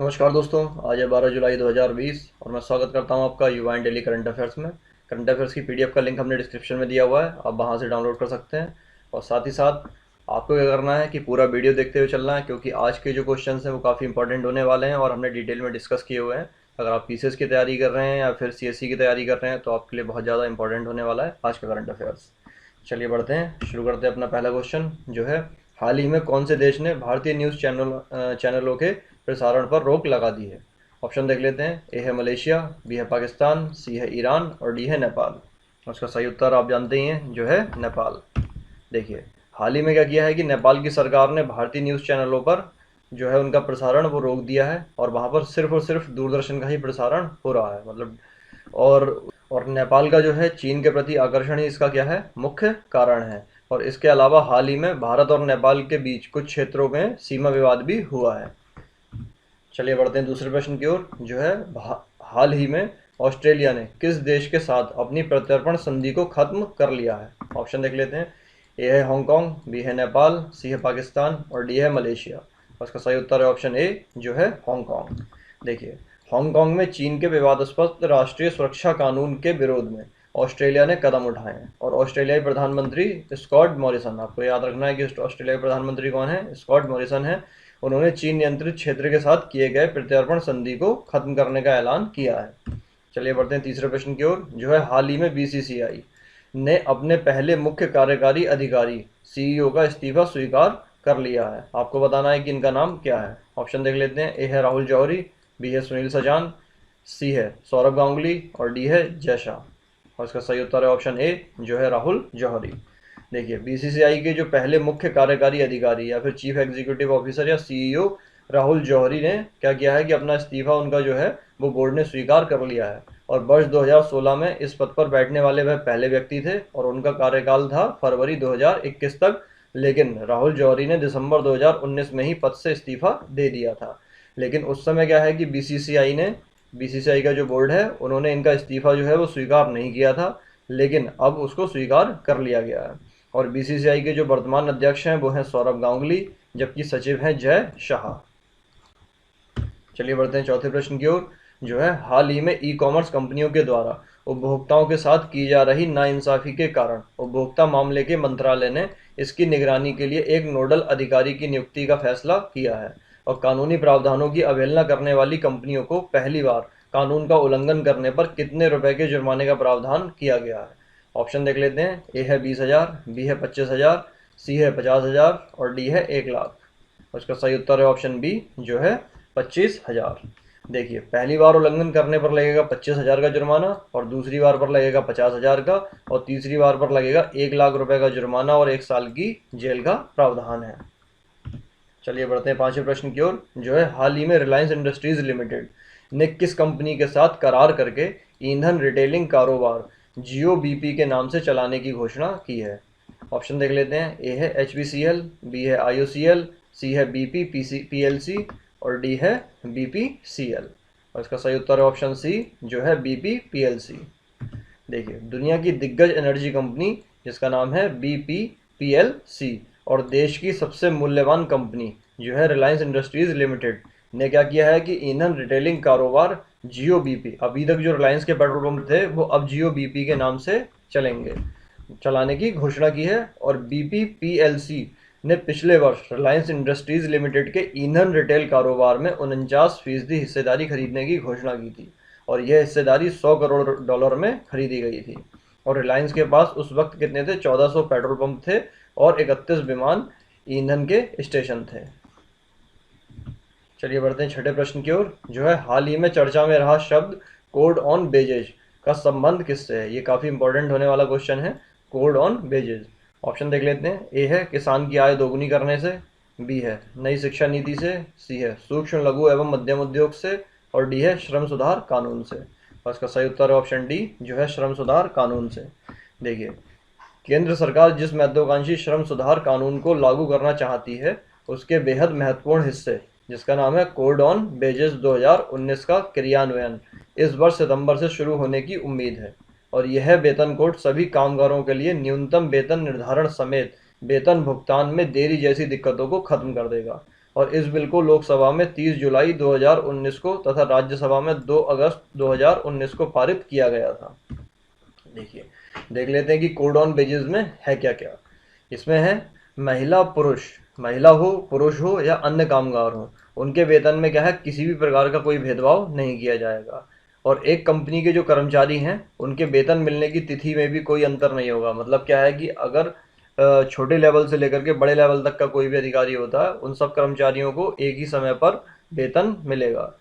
नमस्कार दोस्तों, आज है 12 जुलाई 2020 और मैं स्वागत करता हूं आपका युवा एंड डेली करंट अफेयर्स में। करंट अफेयर्स की पीडीएफ का लिंक हमने डिस्क्रिप्शन में दिया हुआ है, आप वहां से डाउनलोड कर सकते हैं। और साथ ही साथ आपको क्या करना है कि पूरा वीडियो देखते हुए चलना है, क्योंकि आज के जो क्वेश्चन हैं वो काफ़ी इंपॉर्टेंट होने वाले हैं और हमने डिटेल में डिस्कस किए हुए हैं। अगर आप पीसीएस की तैयारी कर रहे हैं या फिर सीएससी की तैयारी कर रहे हैं तो आपके लिए बहुत ज़्यादा इंपॉर्टेंट होने वाला है आज का करंट अफेयर्स। चलिए बढ़ते हैं, शुरू करते हैं अपना पहला क्वेश्चन जो है, हाल ही में कौन से देश ने भारतीय न्यूज़ चैनलों के प्रसारण पर रोक लगा दी है? ऑप्शन देख लेते हैं। ए है मलेशिया, बी है पाकिस्तान, सी है ईरान और डी है नेपाल। उसका सही उत्तर आप जानते ही हैं, जो है नेपाल। देखिए, हाल ही में क्या किया है कि नेपाल की सरकार ने भारतीय न्यूज़ चैनलों पर जो है उनका प्रसारण वो रोक दिया है और वहाँ पर सिर्फ और सिर्फ दूरदर्शन का ही प्रसारण हो रहा है, मतलब। और और नेपाल का जो है चीन के प्रति आकर्षण ही इसका क्या है, मुख्य कारण है। और इसके अलावा हाल ही में भारत और नेपाल के बीच कुछ क्षेत्रों में सीमा विवाद भी हुआ है। चलिए बढ़ते हैं दूसरे प्रश्न की ओर, जो है हाल ही में ऑस्ट्रेलिया ने किस देश के साथ अपनी प्रत्यर्पण संधि को खत्म कर लिया है? ऑप्शन देख लेते हैं। ए है हांगकांग, बी है नेपाल, सी है पाकिस्तान और डी है मलेशिया। उसका सही उत्तर है ऑप्शन ए, जो है हांगकांग। देखिए, हांगकांग में चीन के विवादास्पद राष्ट्रीय सुरक्षा कानून के विरोध में ऑस्ट्रेलिया ने कदम उठाए हैं और ऑस्ट्रेलियाई प्रधानमंत्री स्कॉट मॉरिसन, आपको याद रखना है कि ऑस्ट्रेलियाई प्रधानमंत्री कौन है, स्कॉट मॉरिसन है। उन्होंने चीन नियंत्रित क्षेत्र के साथ किए गए प्रत्यर्पण संधि को खत्म करने का ऐलान किया है। चलिए बढ़ते हैं तीसरे प्रश्न की ओर, जो है हाल ही में बीसीसीआई ने अपने पहले मुख्य कार्यकारी अधिकारी सीईओ का इस्तीफा स्वीकार कर लिया है। आपको बताना है कि इनका नाम क्या है। ऑप्शन देख लेते हैं। ए है राहुल जौहरी, बी है सुनील सजान, सी है सौरभ गांगुली और डी है जय शाह। और इसका सही उत्तर है ऑप्शन ए, जो है राहुल जौहरी। देखिए, बीसीसीआई के जो पहले मुख्य कार्यकारी अधिकारी या फिर चीफ एग्जीक्यूटिव ऑफिसर या सीईओ राहुल जौहरी ने क्या किया है कि अपना इस्तीफा उनका जो है वो बोर्ड ने स्वीकार कर लिया है। और वर्ष 2016 में इस पद पर बैठने वाले वह पहले व्यक्ति थे और उनका कार्यकाल था फरवरी 2021 तक। लेकिन राहुल जौहरी ने दिसंबर 2019 में ही पद से इस्तीफा दे दिया था। लेकिन उस समय क्या है कि बीसीसीआई का जो बोर्ड है उन्होंने इनका इस्तीफा जो है वो स्वीकार नहीं किया था, लेकिन अब उसको स्वीकार कर लिया गया है। और बीसीसीआई के जो वर्तमान अध्यक्ष हैं वो हैं सौरभ गांगुली, जबकि सचिव हैं जय शाह। चलिए बढ़ते हैं चौथे प्रश्न की ओर, जो है हाल ही में ई कॉमर्स कंपनियों के द्वारा उपभोक्ताओं के साथ की जा रही नाइंसाफी के कारण उपभोक्ता मामले के मंत्रालय ने इसकी निगरानी के लिए एक नोडल अधिकारी की नियुक्ति का फैसला किया है। और कानूनी प्रावधानों की अवहेलना करने वाली कंपनियों को पहली बार कानून का उल्लंघन करने पर कितने रुपए के जुर्माने का प्रावधान किया गया है? ऑप्शन देख लेते हैं। ए है 20,000, बी है 25,000, सी है 50,000 और डी है 1,00,000। उसका सही उत्तर है ऑप्शन बी, जो है 25,000। देखिए, पहली बार उल्लंघन करने पर लगेगा 25,000 का जुर्माना और दूसरी बार पर लगेगा 50,000 का और तीसरी बार पर लगेगा 1,00,000 रुपए का जुर्माना और 1 साल की जेल का प्रावधान है। चलिए बढ़ते हैं पांचवें प्रश्न की ओर, जो है हाल ही में रिलायंस इंडस्ट्रीज लिमिटेड ने किस कंपनी के साथ करार करके ईंधन रिटेलिंग कारोबार जियो बीपी के नाम से चलाने की घोषणा की है? ऑप्शन देख लेते हैं। ए है HPCL, बी है IOCL, सी है BP PLC और डी है BPCL। और इसका सही उत्तर है ऑप्शन सी, जो है BPPLC। देखिए, दुनिया की दिग्गज एनर्जी कंपनी जिसका नाम है BPPLC और देश की सबसे मूल्यवान कंपनी जो है रिलायंस इंडस्ट्रीज लिमिटेड ने क्या किया है कि ईंधन रिटेलिंग कारोबार जियो बीपी, अभी तक जो रिलायंस के पेट्रोल पंप थे वो अब जियो बीपी के नाम से चलेंगे, चलाने की घोषणा की है। और BPPLC ने पिछले वर्ष रिलायंस इंडस्ट्रीज लिमिटेड के ईंधन रिटेल कारोबार में 49% हिस्सेदारी खरीदने की घोषणा की थी और यह हिस्सेदारी $100 करोड़ में खरीदी गई थी। और रिलायंस के पास उस वक्त कितने थे, 1400 पेट्रोल पंप थे और 31 विमान ईंधन के स्टेशन थे। चलिए बढ़ते हैं छठे प्रश्न की ओर, जो है हाल ही में चर्चा में रहा शब्द कोड ऑन बेजेज का संबंध किससे है? ये काफ़ी इंपॉर्टेंट होने वाला क्वेश्चन है, कोड ऑन बेजेज। ऑप्शन देख लेते हैं। ए है किसान की आय दोगुनी करने से, बी है नई शिक्षा नीति से, सी है सूक्ष्म लघु एवं मध्यम उद्योग से और डी है श्रम सुधार कानून से। और इसका सही उत्तर है ऑप्शन डी, जो है श्रम सुधार कानून से। देखिए, केंद्र सरकार जिस महत्वाकांक्षी श्रम सुधार कानून को लागू करना चाहती है उसके बेहद महत्वपूर्ण हिस्से जिसका नाम है कोड ऑन बेजेस 2019 का क्रियान्वयन इस वर्ष सितंबर से शुरू होने की उम्मीद है। और यह वेतन कोड सभी कामगारों के लिए न्यूनतम वेतन निर्धारण समेत वेतन भुगतान में देरी जैसी दिक्कतों को खत्म कर देगा। और इस बिल को लोकसभा में 30 जुलाई 2019 को तथा राज्यसभा में 2 अगस्त 2019 को पारित किया गया था। देखिए, देख लेते हैं कि कोड ऑन वेजेस में है क्या क्या। इसमें है महिला पुरुष, महिला हो पुरुष हो या अन्य कामगार हो, उनके वेतन में क्या है, किसी भी प्रकार का कोई भेदभाव नहीं किया जाएगा। और एक कंपनी के जो कर्मचारी हैं उनके वेतन मिलने की तिथि में भी कोई अंतर नहीं होगा। मतलब क्या है कि अगर छोटे लेवल से लेकर के बड़े लेवल तक का कोई भी अधिकारी होता है, उन सब कर्मचारियों को एक ही समय पर वेतन मिलेगा।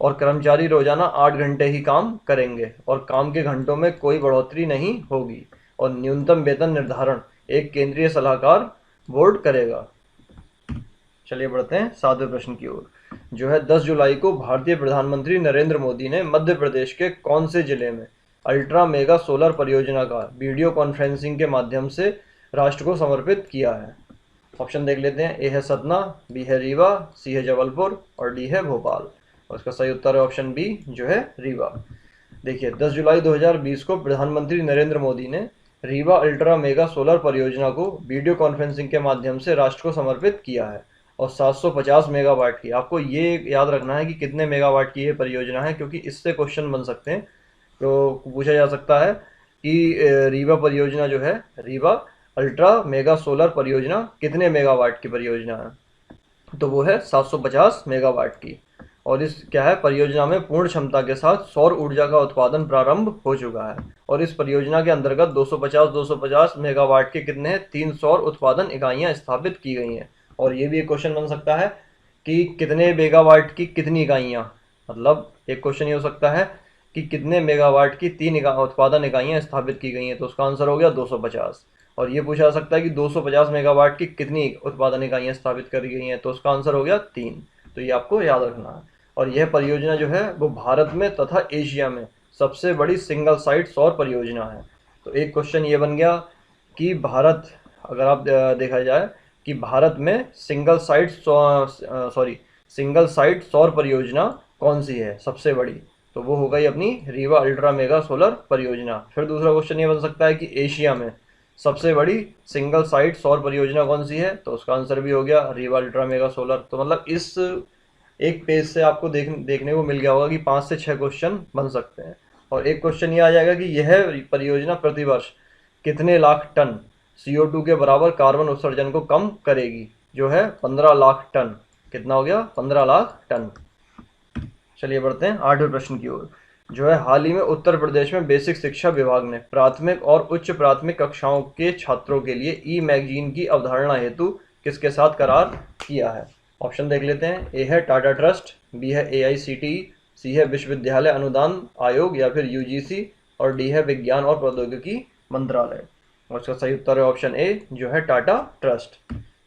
और कर्मचारी रोजाना 8 घंटे ही काम करेंगे और काम के घंटों में कोई बढ़ोतरी नहीं होगी। और न्यूनतम वेतन निर्धारण एक केंद्रीय सलाहकार बोर्ड करेगा। चलिए बढ़ते हैं 7वें प्रश्न की ओर, जो है 10 जुलाई को भारतीय प्रधानमंत्री नरेंद्र मोदी ने मध्य प्रदेश के कौन से जिले में अल्ट्रा मेगा सोलर परियोजना का वीडियो कॉन्फ्रेंसिंग के माध्यम से राष्ट्र को समर्पित किया है। ऑप्शन देख लेते हैं। ए है सतना, बी है रीवा, सी है जबलपुर और डी है भोपाल। और इसका सही उत्तर है ऑप्शन बी, जो है रीवा। देखिए, 10 जुलाई 2020 को प्रधानमंत्री नरेंद्र मोदी ने रीवा अल्ट्रा मेगा सोलर परियोजना को वीडियो कॉन्फ्रेंसिंग के माध्यम से राष्ट्र को समर्पित किया है। और 750 मेगावाट की, आपको ये याद रखना है कि कितने मेगावाट की ये परियोजना है, क्योंकि इससे क्वेश्चन बन सकते हैं। तो पूछा जा सकता है कि रीवा परियोजना जो है, रीवा अल्ट्रा मेगा सोलर परियोजना कितने मेगावाट की परियोजना है, तो वो है 750 मेगावाट की। और इस क्या है, परियोजना में पूर्ण क्षमता के साथ सौर ऊर्जा का उत्पादन प्रारंभ हो चुका है। और इस परियोजना के अंतर्गत 250 मेगावाट के कितने हैं, 3 सौर उत्पादन इकाइयां स्थापित की गई हैं। और ये भी एक क्वेश्चन बन सकता है कि कितने मेगावाट की कितनी इकाइयां, मतलब एक क्वेश्चन ये हो सकता है कि कितने मेगावाट की 3 उत्पादन इकाइयां स्थापित की गई हैं, तो उसका आंसर हो गया 250। और ये पूछा जा सकता है कि 250 मेगावाट की कितनी उत्पादन इकाइयां स्थापित करी गई हैं, तो उसका आंसर हो गया 3। तो ये आपको याद रखना है। और यह परियोजना जो है वो भारत में तथा एशिया में सबसे बड़ी सिंगल साइट सौर परियोजना है। तो एक क्वेश्चन ये बन गया कि भारत, अगर आप देखा जाए कि भारत में सिंगल साइट सौर परियोजना कौन सी है सबसे बड़ी, तो वो हो गई अपनी रीवा अल्ट्रा मेगा सोलर परियोजना। फिर दूसरा क्वेश्चन ये बन सकता है कि एशिया में सबसे बड़ी सिंगल साइट सौर परियोजना कौन सी है, तो उसका आंसर भी हो गया रीवा अल्ट्रा मेगा सोलर। तो मतलब इस एक पेज से आपको देखने को मिल गया होगा कि 5 से 6 क्वेश्चन बन सकते हैं। और एक क्वेश्चन ये आ जाएगा कि यह परियोजना प्रतिवर्ष कितने लाख टन CO2 के बराबर कार्बन उत्सर्जन को कम करेगी, जो है 15 लाख टन। कितना हो गया, 15 लाख टन। चलिए बढ़ते हैं 8वें प्रश्न की ओर, जो है हाल ही में उत्तर प्रदेश में बेसिक शिक्षा विभाग ने प्राथमिक और उच्च प्राथमिक कक्षाओं के छात्रों के लिए ई मैगजीन की अवधारणा हेतु किसके साथ करार किया है। ऑप्शन देख लेते हैं। ए है टाटा ट्रस्ट, बी है AICTE, सी है विश्वविद्यालय अनुदान आयोग या फिर UGC, और डी है विज्ञान और प्रौद्योगिकी मंत्रालय। और इसका सही उत्तर है ऑप्शन ए, जो है टाटा ट्रस्ट।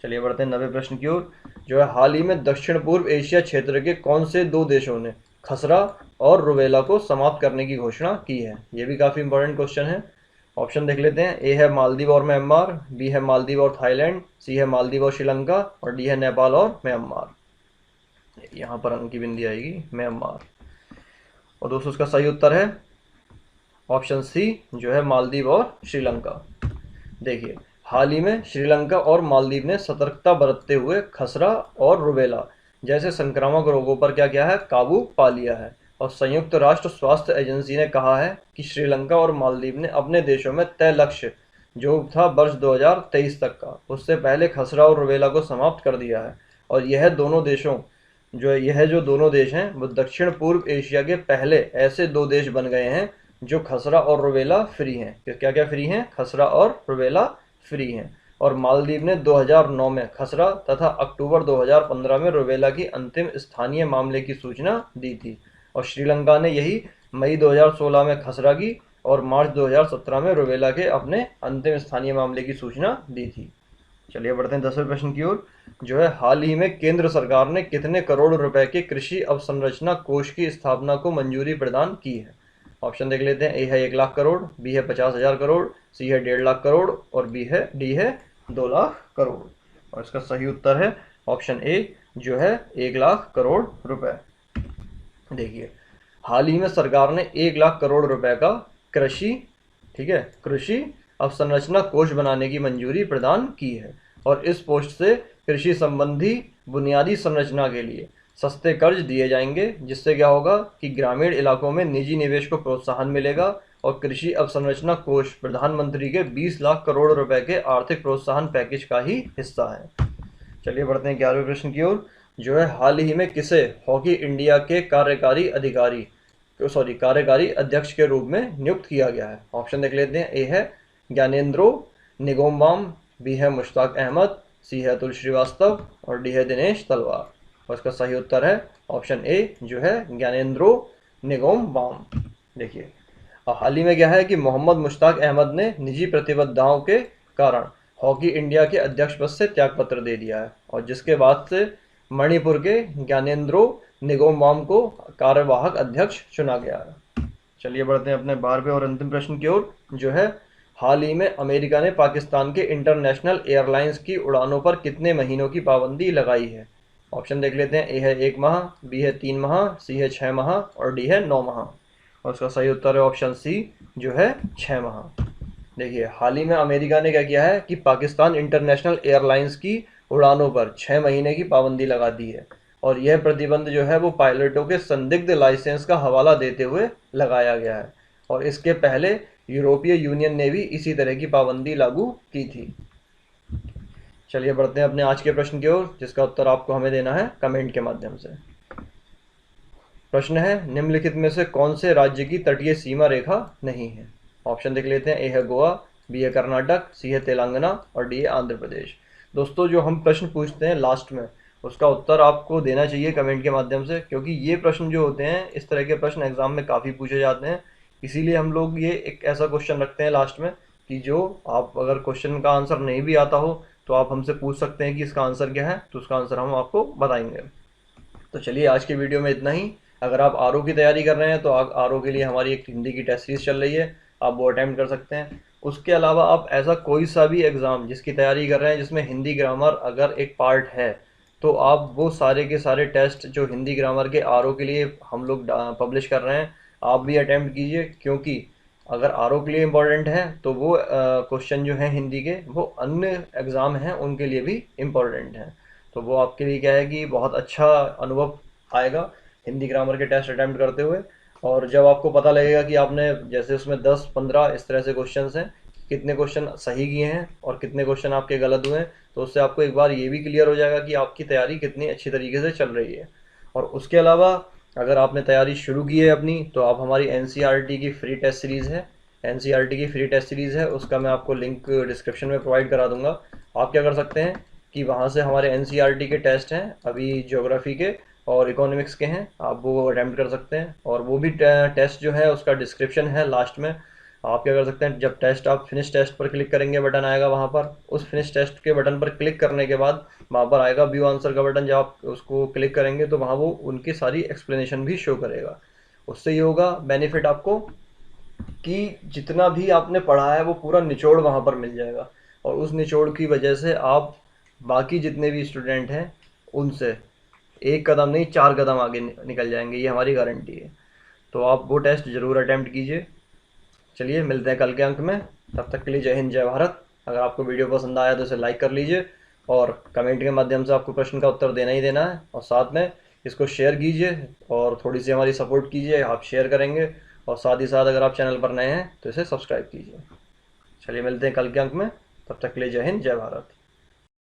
चलिए बढ़ते हैं 9वें प्रश्न की ओर, जो है हाल ही में दक्षिण पूर्व एशिया क्षेत्र के कौन से 2 देशों ने खसरा और रुबेला को समाप्त करने की घोषणा की है। ये भी काफ़ी इंपॉर्टेंट क्वेश्चन है। ऑप्शन देख लेते हैं। ए है मालदीव और म्यांमार, बी है मालदीव और थाईलैंड, सी है मालदीव और श्रीलंका, और डी है नेपाल और म्यांमार। यहाँ पर अंक की बिंदी आएगी म्यांमार। और दोस्तों उसका सही उत्तर है ऑप्शन सी, जो है मालदीव और श्रीलंका। देखिए, हाल ही में श्रीलंका और मालदीव ने सतर्कता बरतते हुए खसरा और रुबेला जैसे संक्रामक रोगों पर क्या किया है, काबू पा लिया है। और संयुक्त राष्ट्र स्वास्थ्य एजेंसी ने कहा है कि श्रीलंका और मालदीव ने अपने देशों में तय लक्ष्य, जो था वर्ष 2023 तक का, उससे पहले खसरा और रुबेला को समाप्त कर दिया है। और यह दोनों दोनों देश हैं वो दक्षिण पूर्व एशिया के पहले ऐसे 2 देश बन गए हैं जो खसरा और रुबेला फ्री हैं। क्या क्या फ्री हैं, खसरा और रुबेला फ्री हैं। और मालदीव ने 2009 में खसरा तथा अक्टूबर 2015 में रुबेला की अंतिम स्थानीय मामले की सूचना दी थी। और श्रीलंका ने यही मई 2016 में खसरा की और मार्च 2017 में रुबेला के अपने अंतिम स्थानीय मामले की सूचना दी थी। चलिए बढ़ते हैं 10वें प्रश्न की ओर, जो है हाल ही में केंद्र सरकार ने कितने करोड़ रुपए के कृषि अवसंरचना कोष की स्थापना को मंजूरी प्रदान की है। ऑप्शन देख लेते हैं। ए है 1 लाख करोड़, बी है 50,000 करोड़, सी है 1.5 लाख करोड़, और डी है 2 लाख करोड़। और इसका सही उत्तर है ऑप्शन ए, जो है 1 लाख करोड़ रुपए। देखिए, हाल ही में सरकार ने 1 लाख करोड़ रुपए का कृषि अवसंरचना कोष बनाने की मंजूरी प्रदान की है। और इस पोस्ट से कृषि संबंधी बुनियादी संरचना के लिए सस्ते कर्ज दिए जाएंगे, जिससे क्या होगा कि ग्रामीण इलाकों में निजी निवेश को प्रोत्साहन मिलेगा और कृषि अवसंरचना कोष प्रधानमंत्री के 20 लाख करोड़ रुपए के आर्थिक प्रोत्साहन पैकेज का ही हिस्सा है। चलिए बढ़ते हैं 11वें प्रश्न की ओर, जो है हाल ही में किसे हॉकी इंडिया के कार्यकारी अध्यक्ष के रूप में नियुक्त किया गया है। ऑप्शन देख लेते हैं। ए है ज्ञानेंद्रो निगोम्बाम, बी है मुश्ताक अहमद, सी है अतुल श्रीवास्तव और डी है दिनेश तलवार। और इसका सही उत्तर है ऑप्शन ए, जो है ज्ञानेंद्रो निगोम्बाम। देखिए हाल ही में क्या है कि मोहम्मद मुश्ताक अहमद ने निजी प्रतिबद्धताओं के कारण हॉकी इंडिया के अध्यक्ष पद से त्यागपत्र दे दिया है, और जिसके बाद से मणिपुर के ज्ञानेंद्रो निगोम्बाम को कार्यवाहक अध्यक्ष चुना गया है। चलिए बढ़ते हैं अपने 12वें और अंतिम प्रश्न की ओर, जो है हाल ही में अमेरिका ने पाकिस्तान के इंटरनेशनल एयरलाइंस की उड़ानों पर कितने महीनों की पाबंदी लगाई है। ऑप्शन देख लेते हैं। ए है 1 माह, बी है 3 माह, सी है 6 माह और डी है 9 माह। और उसका सही उत्तर है ऑप्शन सी, जो है 6 माह। देखिए हाल ही में अमेरिका ने क्या किया है कि पाकिस्तान इंटरनेशनल एयरलाइंस की उड़ानों पर 6 महीने की पाबंदी लगा दी है, और यह प्रतिबंध जो है वो पायलटों के संदिग्ध लाइसेंस का हवाला देते हुए लगाया गया है, और इसके पहले यूरोपीय यूनियन ने भी इसी तरह की पाबंदी लागू की थी। चलिए बढ़ते हैं अपने आज के प्रश्न की ओर, जिसका उत्तर आपको हमें देना है कमेंट के माध्यम से। प्रश्न है, निम्नलिखित में से कौन से राज्य की तटीय सीमा रेखा नहीं है। ऑप्शन देख लेते हैं। ए है गोवा, बी है कर्नाटक, सी है तेलंगाना और डी है आंध्र प्रदेश। दोस्तों जो हम प्रश्न पूछते हैं लास्ट में, उसका उत्तर आपको देना चाहिए कमेंट के माध्यम से, क्योंकि ये प्रश्न जो होते हैं, इस तरह के प्रश्न एग्जाम में काफ़ी पूछे जाते हैं। इसीलिए हम लोग ये एक ऐसा क्वेश्चन रखते हैं लास्ट में कि जो आप अगर क्वेश्चन का आंसर नहीं भी आता हो तो आप हमसे पूछ सकते हैं कि इसका आंसर क्या है, तो उसका आंसर हम आपको बताएंगे। तो चलिए आज की वीडियो में इतना ही। अगर आप आरओ की तैयारी कर रहे हैं तो आरओ के लिए हमारी एक हिंदी की टेस्ट सीरीज चल रही है, आप वो अटैम्प्ट कर सकते हैं। उसके अलावा आप ऐसा कोई सा भी एग्ज़ाम जिसकी तैयारी कर रहे हैं जिसमें हिंदी ग्रामर अगर एक पार्ट है, तो आप वो सारे के सारे टेस्ट जो हिंदी ग्रामर के आरओ के लिए हम लोग पब्लिश कर रहे हैं, आप भी अटैम्प्ट कीजिए। क्योंकि अगर आरओ के लिए इम्पोर्टेंट है तो वो क्वेश्चन जो हैं हिंदी के, वो अन्य एग्ज़ाम हैं उनके लिए भी इम्पोर्टेंट हैं। तो वो आपके लिए क्या है कि बहुत अच्छा अनुभव आएगा हिंदी ग्रामर के टेस्ट अटैम्प्ट करते हुए। और जब आपको पता लगेगा कि आपने जैसे उसमें 10-15 इस तरह से क्वेश्चंस हैं, कितने क्वेश्चन सही किए हैं और कितने क्वेश्चन आपके गलत हुए हैं, तो उससे आपको एक बार ये भी क्लियर हो जाएगा कि आपकी तैयारी कितनी अच्छी तरीके से चल रही है। और उसके अलावा अगर आपने तैयारी शुरू की है अपनी, तो आप हमारी एनसीईआरटी की फ्री टेस्ट सीरीज़ है, एनसीईआरटी की फ्री टेस्ट सीरीज़ है, उसका मैं आपको लिंक डिस्क्रिप्शन में प्रोवाइड करा दूंगा। आप क्या कर सकते हैं कि वहाँ से हमारे एनसीईआरटी के टेस्ट हैं अभी ज्योग्राफी के और इकोनॉमिक्स के हैं, आप वो अटैम्प्ट कर सकते हैं। और वो भी टेस्ट जो है उसका डिस्क्रिप्शन है लास्ट में। आप क्या कर सकते हैं, जब टेस्ट आप फिनिश टेस्ट पर क्लिक करेंगे, बटन आएगा वहाँ पर, उस फिनिश टेस्ट के बटन पर क्लिक करने के बाद वहाँ पर आएगा व्यू आंसर का बटन। जब आप उसको क्लिक करेंगे तो वहाँ वो उनकी सारी एक्सप्लेनेशन भी शो करेगा। उससे ये होगा बेनिफिट आपको कि जितना भी आपने पढ़ा है वो पूरा निचोड़ वहाँ पर मिल जाएगा, और उस निचोड़ की वजह से आप बाकी जितने भी स्टूडेंट हैं उनसे एक कदम नहीं 4 कदम आगे निकल जाएंगे, ये हमारी गारंटी है। तो आप वो टेस्ट ज़रूर अटैम्प्ट कीजिए। चलिए मिलते हैं कल के अंक में, तब तक के लिए जय हिंद जय भारत। अगर आपको वीडियो पसंद आया तो इसे लाइक कर लीजिए, और कमेंट के माध्यम से आपको प्रश्न का उत्तर देना ही देना है, और साथ में इसको शेयर कीजिए और थोड़ी सी हमारी सपोर्ट कीजिए, आप शेयर करेंगे। और साथ ही साथ अगर आप चैनल पर नए हैं तो इसे सब्सक्राइब कीजिए। चलिए मिलते हैं कल के अंक में, तब तक के लिए जय हिंद जय भारत।